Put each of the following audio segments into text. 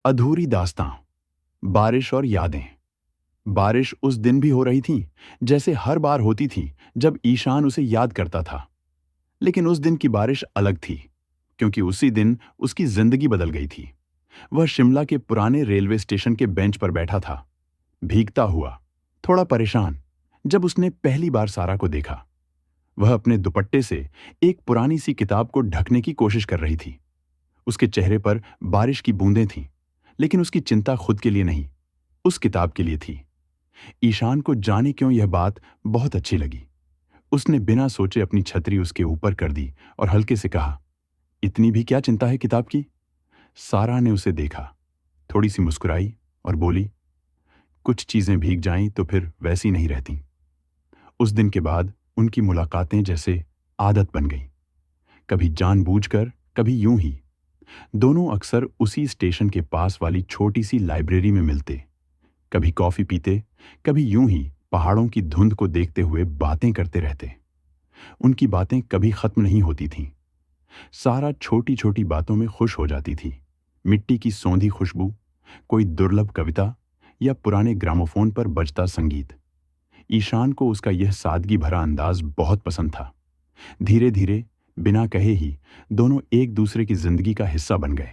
अधूरी दास्तां, बारिश और यादें। बारिश उस दिन भी हो रही थी जैसे हर बार होती थी जब ईशान उसे याद करता था। लेकिन उस दिन की बारिश अलग थी, क्योंकि उसी दिन उसकी जिंदगी बदल गई थी। वह शिमला के पुराने रेलवे स्टेशन के बेंच पर बैठा था, भीगता हुआ, थोड़ा परेशान, जब उसने पहली बार सारा को देखा। वह अपने दुपट्टे से एक पुरानी सी किताब को ढकने की कोशिश कर रही थी। उसके चेहरे पर बारिश की बूंदें थीं, लेकिन उसकी चिंता खुद के लिए नहीं, उस किताब के लिए थी। ईशान को जाने क्यों यह बात बहुत अच्छी लगी। उसने बिना सोचे अपनी छतरी उसके ऊपर कर दी और हल्के से कहा, इतनी भी क्या चिंता है किताब की? सारा ने उसे देखा, थोड़ी सी मुस्कुराई और बोली, कुछ चीजें भीग जाएं तो फिर वैसी नहीं रहती। उस दिन के बाद उनकी मुलाकातें जैसे आदत बन गईं, कभी जानबूझकर, कभी यूं ही। दोनों अक्सर उसी स्टेशन के पास वाली छोटी सी लाइब्रेरी में मिलते, कभी कॉफी पीते, कभी यूं ही पहाड़ों की धुंध को देखते हुए बातें करते रहते। उनकी बातें कभी खत्म नहीं होती थीं। सारा छोटी छोटी बातों में खुश हो जाती थी। मिट्टी की सौंधी खुशबू, कोई दुर्लभ कविता या पुराने ग्रामोफोन पर बजता संगीत। ईशान को उसका यह सादगी भरा अंदाज बहुत पसंद था। धीरे धीरे, बिना कहे ही, दोनों एक दूसरे की जिंदगी का हिस्सा बन गए।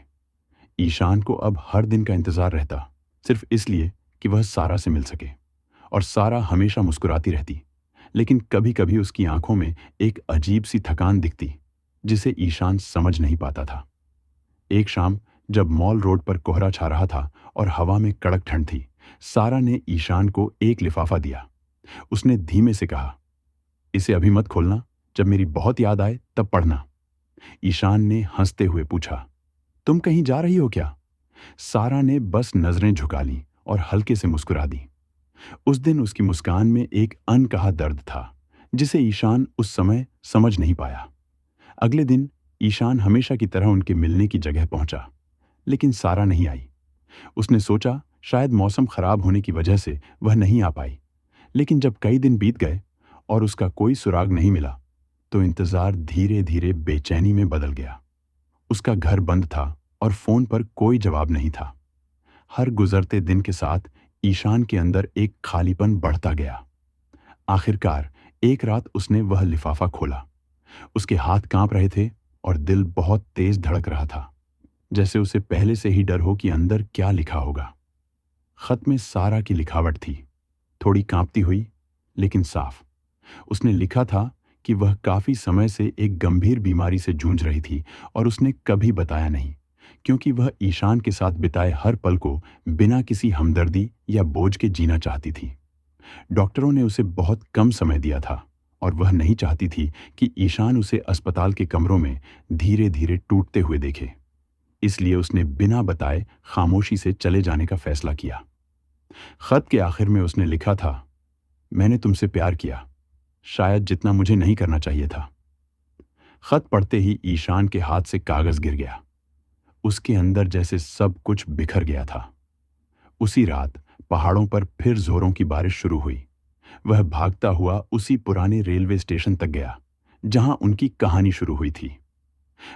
ईशान को अब हर दिन का इंतजार रहता, सिर्फ इसलिए कि वह सारा से मिल सके। और सारा हमेशा मुस्कुराती रहती, लेकिन कभी कभी उसकी आंखों में एक अजीब सी थकान दिखती, जिसे ईशान समझ नहीं पाता था। एक शाम, जब मॉल रोड पर कोहरा छा रहा था और हवा में कड़क ठंड थी, सारा ने ईशान को एक लिफाफा दिया। उसने धीमे से कहा, इसे अभी मत खोलना, जब मेरी बहुत याद आए तब पढ़ना। ईशान ने हंसते हुए पूछा, तुम कहीं जा रही हो क्या? सारा ने बस नजरें झुका लीं और हल्के से मुस्कुरा दी। उस दिन उसकी मुस्कान में एक अनकहा दर्द था, जिसे ईशान उस समय समझ नहीं पाया। अगले दिन ईशान हमेशा की तरह उनके मिलने की जगह पहुंचा, लेकिन सारा नहीं आई। उसने सोचा शायद मौसम खराब होने की वजह से वह नहीं आ पाई। लेकिन जब कई दिन बीत गए और उसका कोई सुराग नहीं मिला, तो इंतजार धीरे धीरे बेचैनी में बदल गया। उसका घर बंद था और फोन पर कोई जवाब नहीं था। हर गुजरते दिन के साथ ईशान के अंदर एक खालीपन बढ़ता गया। आखिरकार एक रात उसने वह लिफाफा खोला। उसके हाथ कांप रहे थे और दिल बहुत तेज धड़क रहा था, जैसे उसे पहले से ही डर हो कि अंदर क्या लिखा होगा। खत में सारा की लिखावट थी, थोड़ी कांपती हुई, लेकिन साफ। उसने लिखा था कि वह काफी समय से एक गंभीर बीमारी से जूझ रही थी और उसने कभी बताया नहीं, क्योंकि वह ईशान के साथ बिताए हर पल को बिना किसी हमदर्दी या बोझ के जीना चाहती थी। डॉक्टरों ने उसे बहुत कम समय दिया था और वह नहीं चाहती थी कि ईशान उसे अस्पताल के कमरों में धीरे धीरे टूटते हुए देखे। इसलिए उसने बिना बताए खामोशी से चले जाने का फैसला किया। खत के आखिर में उसने लिखा था, मैंने तुमसे प्यार किया, शायद जितना मुझे नहीं करना चाहिए था। खत पढ़ते ही ईशान के हाथ से कागज गिर गया। उसके अंदर जैसे सब कुछ बिखर गया था। उसी रात पहाड़ों पर फिर जोरों की बारिश शुरू हुई। वह भागता हुआ उसी पुराने रेलवे स्टेशन तक गया, जहां उनकी कहानी शुरू हुई थी।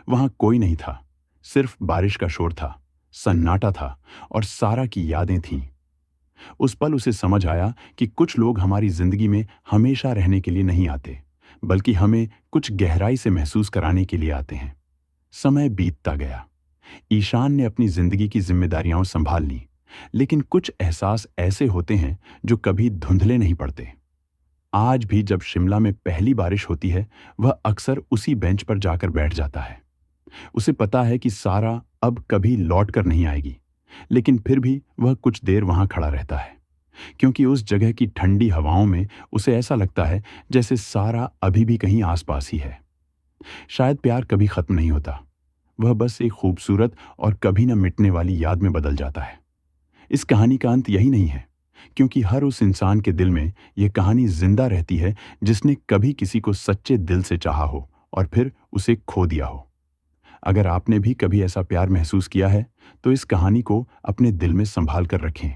वहां कोई नहीं था, सिर्फ बारिश का शोर था, सन्नाटा था और सारा की यादें थीं। उस पल उसे समझ आया कि कुछ लोग हमारी जिंदगी में हमेशा रहने के लिए नहीं आते, बल्कि हमें कुछ गहराई से महसूस कराने के लिए आते हैं। समय बीतता गया। ईशान ने अपनी जिंदगी की जिम्मेदारियां संभाल ली, लेकिन कुछ एहसास ऐसे होते हैं जो कभी धुंधले नहीं पड़ते। आज भी जब शिमला में पहली बारिश होती है, वह अक्सर उसी बेंच पर जाकर बैठ जाता है। उसे पता है कि सारा अब कभी लौट कर नहीं आएगी, लेकिन फिर भी वह कुछ देर वहां खड़ा रहता है, क्योंकि उस जगह की ठंडी हवाओं में उसे ऐसा लगता है जैसे सारा अभी भी कहीं आसपास ही है। शायद प्यार कभी खत्म नहीं होता, वह बस एक खूबसूरत और कभी न मिटने वाली याद में बदल जाता है। इस कहानी का अंत यही नहीं है, क्योंकि हर उस इंसान के दिल में यह कहानी जिंदा रहती है जिसने कभी किसी को सच्चे दिल से चाहा हो और फिर उसे खो दिया हो। अगर आपने भी कभी ऐसा प्यार महसूस किया है, तो इस कहानी को अपने दिल में संभाल कर रखें।